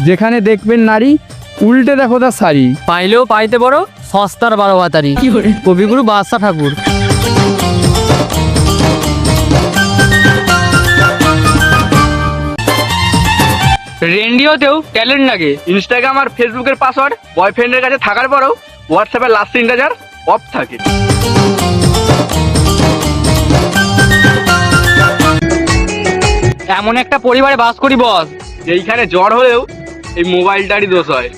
যেখানে দেখবেন নারী, উল্টে দেখো তার শাড়ি। পাইলেও পাইতে বড়, সস্তার 12 ভাতারি। কবিগুরু বাদশা ঠাকুর। রেডিওতেও ট্যালেন্ট লাগে। ইনস্টাগ্রাম আর ফেসবুকের পাসওয়ার্ড বয়ফ্রেন্ডের কাছে থাকার পরেও হোয়াটসঅ্যাপের লাস্ট সিনটা যার অফ থাকে। এমন একটা পরিবারে বাস করি বস, যেইখানে জ্বর হলেও এই মোবাইলটারই দোষ হয়।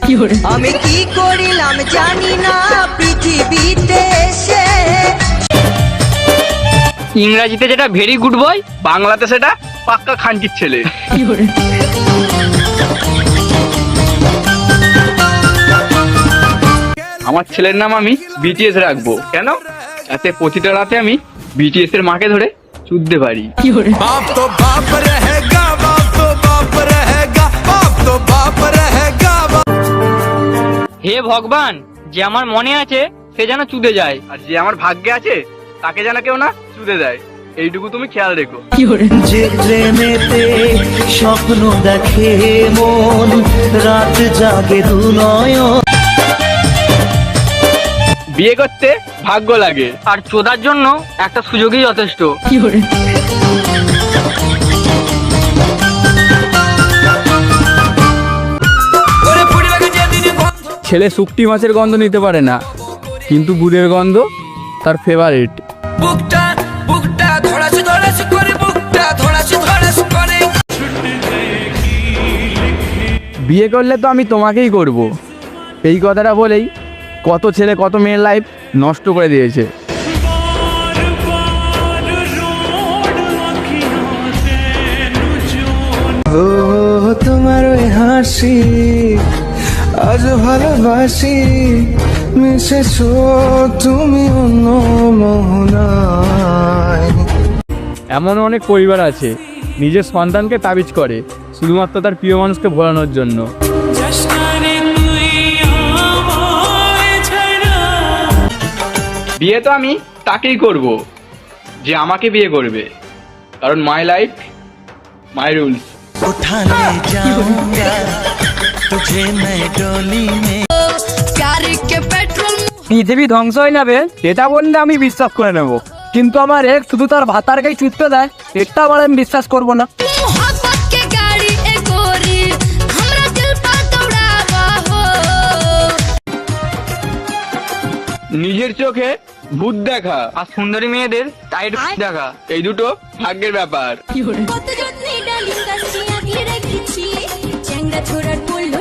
আমি কি করিলাম জানি না পৃথিবীতে এসে। ইংরাজিতে যেটা ভেরি গুড বয়, বাংলাতে সেটা পাক্কা খানকির ছেলে। আমার ছেলের নাম আমি বিটিএস রাখবো। কেন? যাতে প্রতিটা রাতে আমি বিটিএস এর মাকে ধরে চুদতে পারি। बाप तो बाप रहेगा, बाप तो बाप रहेगा, बाप तो बाप रहेगा। হে ভগবান, যে আমার মনে আছে সে যেন চুদে যায়। আর যে আমার ভাগ্যে আছে তাকে যেন কেউ না চুদে দেয়, এইটুকু তুমি খেয়াল রেখো। যে প্রেমেতে স্বপ্ন দেখে মন, রাত জাগে দুনয়ন। বিয়ে করতে ভাগ্য লাগে, আর চোদার জন্য একটা সুযোগই যথেষ্ট। ছেলে শুকটি মাছের গন্ধ নিতে পারে না, কিন্তু গুড়ের গন্ধ তার ফেভারিট। বুকটা বুকটা ধড়াস ধড়াস করে, বুকটা ধড়াস ধড়াস করে। বিয়ে করলে তো আমি তোমাকেই করব, এই কথাটা বলেই কত ছেলে কত মেয়ের লাইফ নষ্ট করে দিয়েছে। ও তোমার ওই হাসি আজ ভালোবাসি, মিশেছো তুমি অন্য মোহনায়। এমন অনেক পরিবার আছে নিজের সন্তানকে তাবিজ করে শুধুমাত্র তার প্রিয় মানুষকে ভোলানোর জন্য। বিয়ে তো আমি তাকেই করব যে আমাকে বিয়ে করবে, কারণ মাই লাইফ মাই রুলস। उठाने जाऊंगा तुझे मैं डोली में। प्यार के पेट्रोल পৃথিবী ধ্বংস হয়ে যাবে এটা বললে আমি বিশ্বাস করে নেব, কিন্তু আমার এক শুধু তার ভাতারকেই চুদতে দেয়, এটা আবার আমি বিশ্বাস করব না। मोहब्बत के गाड़ी ए गोरी हमरा दिल पर दौड़ावा हो। নিজের চোখে ভূত দেখা আর সুন্দরী মেয়েদের টাইট দেখা, এই দুটো ভাগ্যের ব্যাপার। কত যত্নে ডালিম গাছটি আগলে রেখেছি, চ্যাংড়া ছোড়ার পড়লো